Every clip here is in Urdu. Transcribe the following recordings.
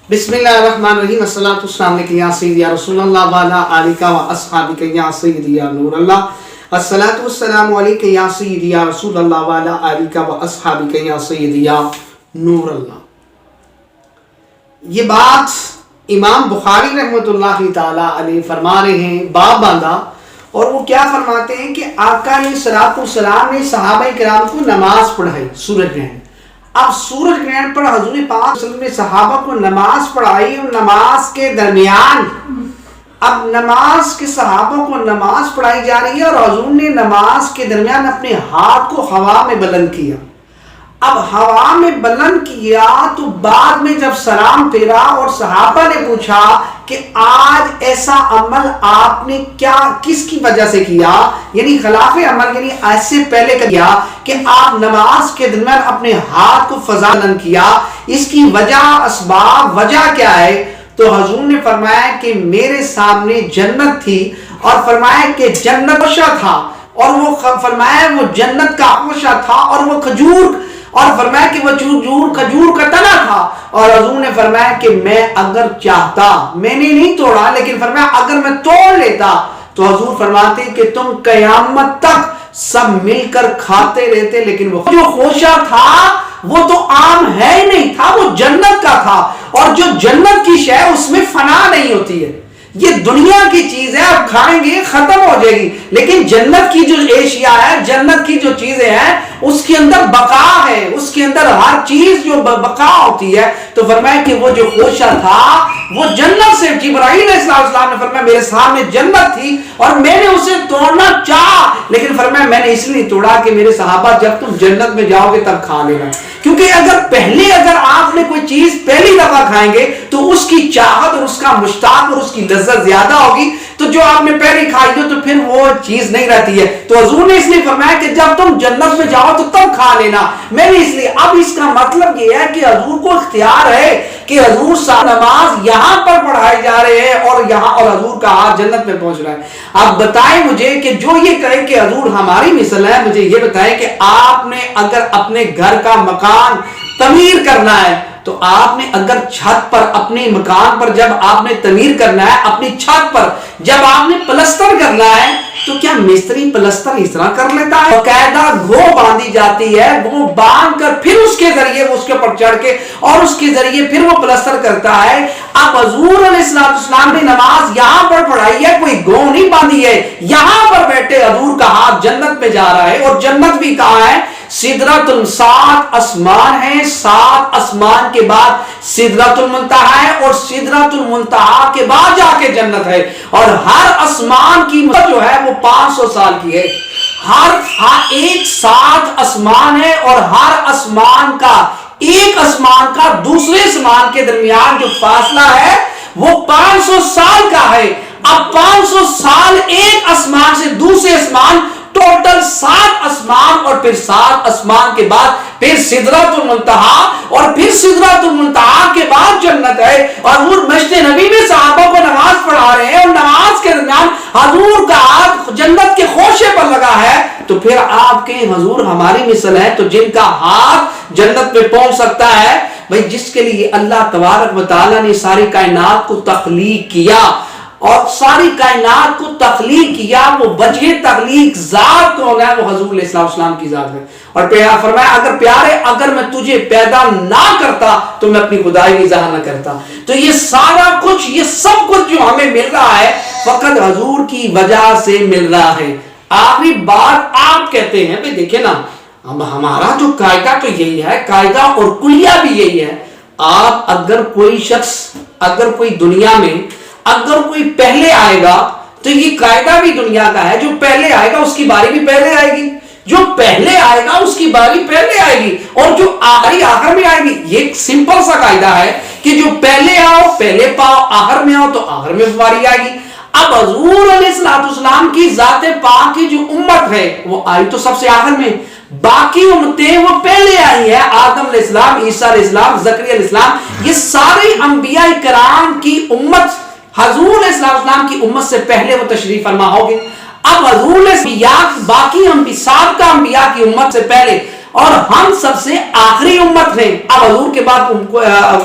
بسم اللہ الرحمن الرحیم الصلاۃ والسلام علیک یا سیدی یا رسول اللہ وعلی آلک و اصحابک یا سیدی یا نور اللہ الصلاۃ والسلام علیک یا سیدی یا رسول اللہ وعلی آلک و اصحابک یا سیدی یا نور اللہ۔ یہ بات امام بخاری رحمۃ اللہ تعالی علیہ فرما رہے ہیں، باب باندھا، اور وہ کیا فرماتے ہیں کہ آقا علیہ الصلوۃ والسلام نے صحابہ کرام کو نماز پڑھائی سورج گرہن۔ اب سورج گرہن پر حضور پاک صلی اللہ علیہ وسلم نے صحابہ کو نماز پڑھائی، اور نماز کے درمیان اب نماز کے صحابہ کو نماز پڑھائی جا رہی ہے، اور حضور نے نماز کے درمیان اپنے ہاتھ کو ہوا میں بلند کیا۔ اب ہوا میں بلند کیا تو بعد میں جب سلام پھیرا اور صحابہ نے پوچھا کہ آج ایسا عمل آپ نے کس کی وجہ سے کیا، یعنی خلاف عمل، یعنی ایسے پہلے کیا کہ آپ نماز کے درمیان اپنے ہاتھ کو فضا بلند کیا، اس کی وجہ، اسباب، وجہ کیا ہے؟ تو حضور نے فرمایا کہ میرے سامنے جنت تھی، اور فرمایا کہ جنت خوشہ تھا، اور وہ فرمایا وہ جنت کا خوشہ تھا، اور وہ کھجور، اور فرمایا کہ وہ کھجور کا تنا تھا، اور حضور نے فرمایا کہ میں اگر چاہتا، میں نے نہیں توڑا، لیکن فرمایا اگر میں توڑ لیتا تو حضور فرماتے کہ تم قیامت تک سب مل کر کھاتے رہتے، لیکن وہ جو خوشہ تھا وہ تو عام ہے ہی نہیں تھا، وہ جنت کا تھا، اور جو جنت کی شے اس میں فنا نہیں ہوتی ہے۔ یہ دنیا کی چیز ہے، آپ کھائیں گے ختم ہو جائے گی، لیکن جنت کی جو اشیاء ہے، جنت کی جو چیزیں ہیں، اس کے اندر بقا ہے، اس کے اندر ہر چیز جو بقا ہوتی ہے۔ تو فرمایا کہ وہ جو خوشہ تھا وہ جنت سے، جبرائیل علیہ السلام نے فرمایا میرے سامنے جنت تھی اور میں نے اسے توڑنا چاہا، لیکن فرمایا میں نے اس لیے توڑا کہ میرے صحابہ جب تم جنت میں جاؤ گے تب کھا لینا، کیونکہ اگر آپ نے کوئی چیز پہلی دفعہ کھائیں گے تو اس کی چاہت اور اس کا مشتاق اور اس کی لذت زیادہ ہوگی، تو جو آپ نے پہلی کھائی ہو تو پھر وہ چیز نہیں رہتی ہے۔ تو حضور نے اس لیے فرمایا کہ جب تم جنت میں جاؤ تو تب کھا لینا، میں نے اس لیے۔ اب اس کا مطلب یہ ہے کہ حضور کو اختیار ہے کہ حضور نماز یہاں پر پڑھائی جا رہے ہیں، اور حضور کا ہاتھ جنت میں پہنچ رہا ہے۔ اب بتائیں مجھے کہ جو یہ کہے کہ حضور ہماری مثل ہے، مجھے یہ بتائیں کہ آپ نے اگر اپنے گھر کا مکان تعمیر کرنا ہے تو آپ نے اگر چھت پر، اپنے مکان پر جب آپ نے تعمیر کرنا ہے، اپنی چھت پر جب آپ نے پلستر کرنا ہے، تو کیا مستری پلستر اس طرح کر لیتا ہے؟ باقاعدہ گھو باندھی جاتی ہے، گھو باندھ کر پھر اس کے ذریعے وہ اس کے اوپر چڑھ کے اور اس کے ذریعے پھر وہ پلستر کرتا ہے۔ اب حضور علیہ السلام نے نماز یہاں پر پڑھائی ہے، کوئی گھو نہیں باندھی ہے، یہاں پر بیٹھے حضور کا ہاتھ جنت میں جا رہا ہے، اور جنت بھی کہاں ہے؟ سدرۃ، 7 آسمان ہیں، 7 آسمان کے بعد سدرۃ المنتہا ہے، اور سدرۃ المنتہا کے بعد جا کے جنت ہے، اور ہر آسمان کی مدت جو ہے وہ 500 سال کی ہے۔ ہر ایک 7 آسمان ہے، اور ہر آسمان کا، ایک آسمان کا دوسرے آسمان کے درمیان جو فاصلہ ہے وہ 500 سال کا ہے۔ اب 500 سال ایک آسمان سے دوسرے آسمان، ٹوٹل 7 آسمان، اور پھر 7 آسمان کے بعد پھر سدرۃ المنتہا، اور پھر سدرۃ المنتہا کے بعد جنت ہے۔ اور حضور مسجد نبی میں صحابہ کو نماز پڑھا رہے ہیں، اور نماز کے درمیان حضور کا ہاتھ جنت کے خوشے پر لگا ہے، تو پھر آپ کے حضور ہماری مثل ہے، تو جن کا ہاتھ جنت میں پہنچ سکتا ہے، بھئی جس کے لیے اللہ تبارک و تعالیٰ نے ساری کائنات کو تخلیق کیا، اور ساری کائنات کو تخلیق کیا، وہ وجہ تخلیق ذات کون ہے؟ وہ حضور علیہ السلام کی ذات ہے۔ اور فرمایا اگر پیارے، اگر میں تجھے پیدا نہ کرتا تو میں اپنی خدائی کی اظہار نہ کرتا۔ تو یہ سارا کچھ، یہ سب کچھ جو ہمیں مل رہا ہے فقط حضور کی وجہ سے مل رہا ہے۔ آخری بات آپ کہتے ہیں، بھئی دیکھیں نا، ہمارا جو قاعدہ تو یہی ہے، قاعدہ اور کلیہ بھی یہی ہے۔ آپ اگر کوئی شخص، اگر کوئی دنیا میں اگر کوئی پہلے آئے گا تو یہ قاعدہ بھی دنیا کا ہے، جو پہلے آئے گا اس کی باری بھی پہلے آئے گی، جو پہلے آئے گا اس کی باری پہلے آئے گی، اور جو آخری آخر میں آئے گی۔ یہ ایک سمپل سا قاعدہ ہے کہ جو پہلے آؤ پہلے پاؤ، آخر میں آؤ تو آخر میں باری آئے گی۔ اب حضور علیہ السلام کی ذات پاک کی جو امت ہے وہ آئی تو سب سے آخر میں، باقی امتیں وہ پہلے آئی ہیں، آدم علیہ السلام، عیسیٰ علیہ السلام، زکریا علیہ السلام، یہ سارے انبیاء کرام کی امت حضور علیہ السلام کی امت سے پہلے وہ تشریف فرما ہوگے۔ اب حضور نے باقی سابقہ انبیاء کی امت سے پہلے اور ہم سب سے آخری امت ہیں. اب حضور کے بعد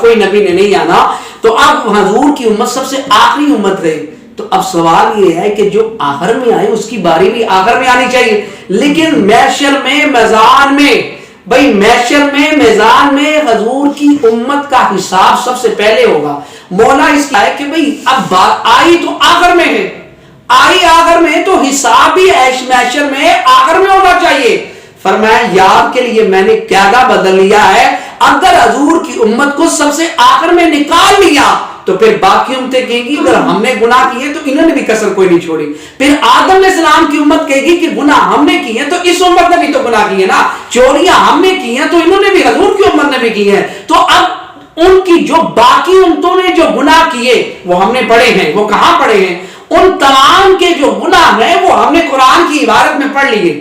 کوئی نبی نے نہیں آنا تو اب حضور کی امت سب سے آخری امت ہے. تو اب سوال یہ ہے کہ جو آخر میں آئے اس کی باری بھی آخر میں آنی چاہیے. لیکن محشر میں میزان میں بھائی محشر میں میزان میں حضور کی امت کا حساب سب سے پہلے ہوگا. مولا اس کا ہے کہ بھئی اب بات آئی تو آخر میں ہے, آئی آخر میں تو حساب بھی محشر میں آخر میں ہونا چاہیے. فرمایا یاد کے لیے میں نے قاعدہ بدل لیا ہے, اگر حضور کی امت کو سب سے آخر میں نکال لیا تو پھر باقی امتیں کہیں گی اگر ہم نے گناہ کیے تو انہوں نے بھی کسر کوئی نہیں چھوڑی. پھر آدم علیہ السلام کی امت کہے گی کہ گناہ ہم نے کیے تو اس امت نے بھی تو گناہ کیے نا, چوریاں ہم نے کی ہیں تو انہوں نے بھی, حضور کی امت نے بھی کی ہیں. تو اب ان کی جو باقی امتوں نے جو گناہ کیے وہ ہم نے پڑھے ہیں, وہ کہاں پڑھے ہیں؟ ان تمام کے جو گناہ ہیں وہ ہم نے قرآن کی عبارت میں پڑھ لیے.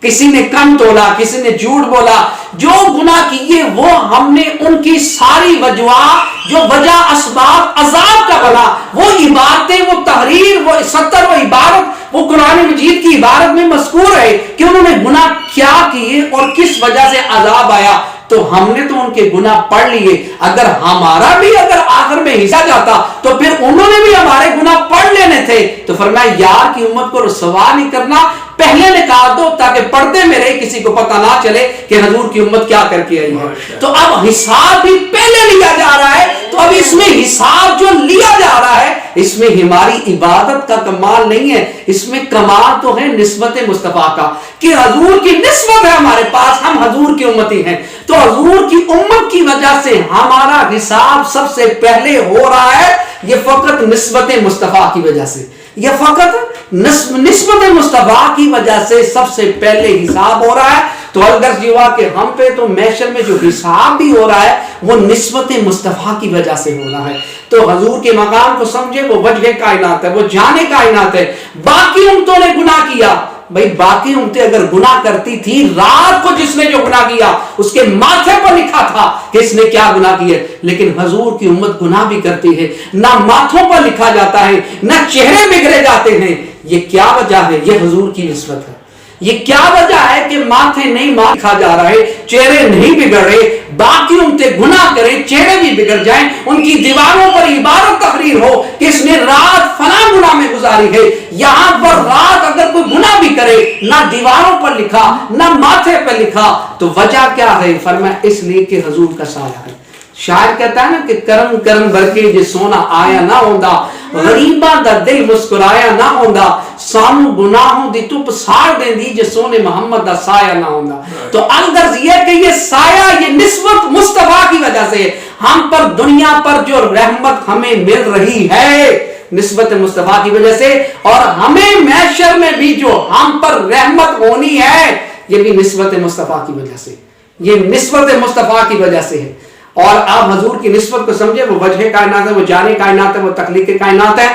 کسی نے کم تولا, کسی نے جھوٹ بولا, جو گناہ کیے وہ ہم نے ان کی ساری وجوہات جو وجہ اسباب عذاب کا بنا وہ عبارتیں, وہ تحریر, وہ 70 وہ عبارت وہ قرآن مجید کی عبارت میں مذکور ہے کہ انہوں نے گناہ کیا کیے اور کس وجہ سے عذاب آیا. تو ہم نے تو ان کے گناہ پڑھ لیے. اگر ہمارا بھی اگر آخر میں حصہ جاتا تو پھر انہوں نے بھی ہمارے گناہ پڑھ لینے تھے. تو فرمایا یار کی امت کو رسوا نہیں کرنا, پہلے نکال دو تاکہ پردے میں رہے کسی کو پتہ نہ چلے کہ حضور کی امت کیا کر کے آئی ہے. تو اب حساب بھی پہلے لیا جا رہا ہے, تو اب اس میں حساب جو لیا جا رہا ہے اس میں ہماری عبادت کا کمال نہیں ہے, اس میں کمال تو ہے نسبت مصطفیٰ کا کہ حضور کی نسبت ہے ہمارے پاس, ہم حضور کی امتی ہیں. تو حضور کی امت کی وجہ سے ہمارا حساب سب سے پہلے ہو رہا ہے, یہ فقط نسبت مصطفیٰ کی وجہ سے, یہ فقط نسبت مصطفیٰ کی وجہ سے سب سے پہلے حساب ہو رہا ہے. تو الغرض یہ ہوا کہ ہم پہ تو محشر میں جو حساب بھی ہو رہا ہے وہ نسبت مصطفیٰ کی وجہ سے ہو رہا ہے. تو حضور کے مقام کو سمجھے, وہ وجہ کائنات ہے, وہ جانے کائنات ہے. باقی امتوں نے گناہ کیا, بھئی باقی امتیں اگر گناہ کرتی تھی, رات کو جس نے جو گناہ کیا اس کے ماتھے پر لکھا تھا کہ اس نے کیا گناہ کیا. لیکن حضور کی امت گناہ بھی کرتی ہے, نہ ماتھوں پر لکھا جاتا ہے, نہ چہرے بگڑے جاتے ہیں. یہ کیا وجہ ہے؟ یہ حضور کی نسبت ہے. یہ کیا وجہ ہے کہ ماتھے نہیں لکھا جا رہا ہے, چہرے نہیں بگڑ رہے, باقی امتیں گناہ کریں, چہرے بھی بگڑ جائیں, ان کی دیواروں پر عبارت تحریر ہو کہ اس نے رات فلاں گناہ میں گزاری ہے. یہاں پر رات اگر کوئی گناہ بھی کرے, نہ دیواروں پر لکھا نہ ماتھے پر لکھا, تو وجہ کیا ہے؟ فرمایا اس لیے کہ حضور کا سایہ ہے. شاعر کہتا ہے نا کہ کرم کرم برکے جے سونا آیا نہ ہوندا, غریباں دا دل مسکرایا نہ ہوندا, سانو گناہوں دی تو پسار دیں دی جے سونے محمد دا سایہ نہ ہوندا. تو الغرض یہ کہ یہ سایہ, یہ نسبت مصطفیٰ کی وجہ سے ہم پر دنیا پر جو رحمت ہمیں مل رہی ہے نسبت مصطفیٰ کی وجہ سے, اور ہمیں محشر میں بھی جو ہم پر رحمت ہونی ہے یہ بھی نسبت مصطفیٰ کی وجہ سے, یہ نسبت مصطفیٰ کی وجہ سے ہے. اور آپ حضور کی نسبت کو سمجھے, وہ وجہ کائنات ہے, وہ جانے کائنات ہے, وہ تخلیق کائنات ہے.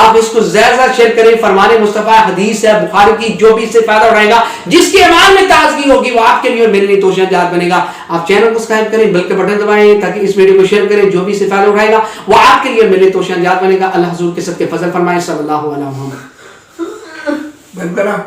آپ اس کو زیادہ زیادہ شیئر کریں. فرمان مصطفیٰ حدیث ہے بخاری کی, جو بھی اس سے فائدہ اٹھائے گا, جس کے ایمان میں تازگی ہوگی, وہ آپ کے لیے اور میرے لیے توشہ جات بنے گا. آپ چینل کو سبسکرائب کریں, بیل کا بٹن دبائیں تاکہ اس ویڈیو کو شیئر کریں, جو بھی اس سے فائدہ اٹھائے گا وہ آپ کے لیے اور میرے لیے توشہ جات بنے گا. اللہ حضور کے صدقے فضل فرمائے صلی اللہ علیہ وسلم.